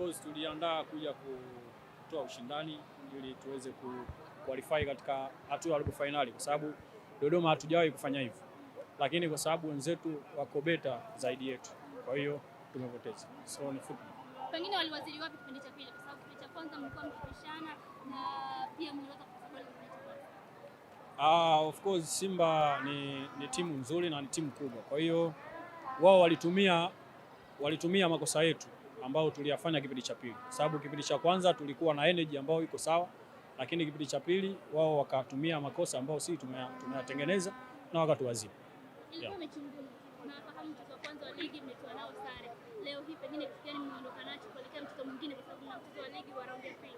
course tuliandaa kuja kutoa ushindani ili tuweze qualify katika hatua ya robo finali, kwa sababu Dodoma hatujawahi kufanya hivyo, lakini kwa sababu wenzetu wako beta zaidi yetu, kwa hiyo tumepoteza. So ni football. Pengine waliwazili wapi kipindi cha pili, kwa sababu kipindi cha kwanza mlikuwa mkipishana na pia mliweza kufaulu kipindi cha kwanza? Of course Simba ni timu nzuri na ni timu kubwa, kwa hiyo wao walitumia makosa yetu ambao tuliyafanya kipindi cha pili, sababu kipindi cha kwanza tulikuwa na energy ambayo iko sawa, lakini kipindi cha pili wao wakatumia makosa ambao sisi tumeyatengeneza na wakatuwazibu. Ilikuwa mechi ngumu. Nafahamu mchezo wa kwanza wa ligi mmetoa nao sare. Leo hii pengine kitu gani mnaondoka nacho kuelekea mchezo mwingine, kwa sababu na mchezo wa ligi wa raundi ya pili?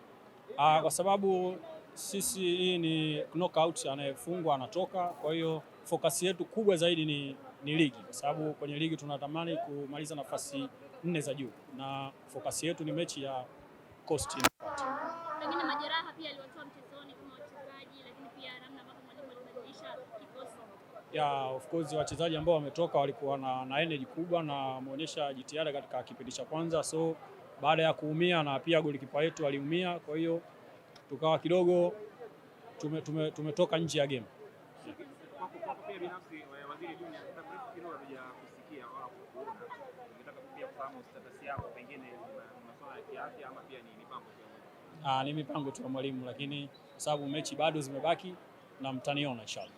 Kwa sababu sisi hii ni knockout, anayefungwa anatoka, kwa hiyo focus yetu kubwa zaidi ni ligi, kwa sababu kwenye ligi tunatamani kumaliza nafasi 4 za juu na focus yetu ni mechi ya Coast. Pengine majeraha pia aliwatoa mchezoni kama wachezaji, lakini pia namna ambavyo mwalimu alibadilisha kikosi. Of course wachezaji ambao wametoka walikuwa na energy kubwa na wameonyesha jitihada katika kipindi cha kwanza, so baada ya kuumia na pia golikipa wetu aliumia, kwa hiyo tukawa kidogo tumetoka nje ya game. Kwa pia binafsi Waziri Junior kidogo hajakusikia wala kuona. Ningetaka pia kufahamu status yako, pengine masuala ya kiafya ama pia ni mipango tu. Ni mipango tu ya mwalimu, lakini kwa sababu mechi bado zimebaki na mtaniona inshallah.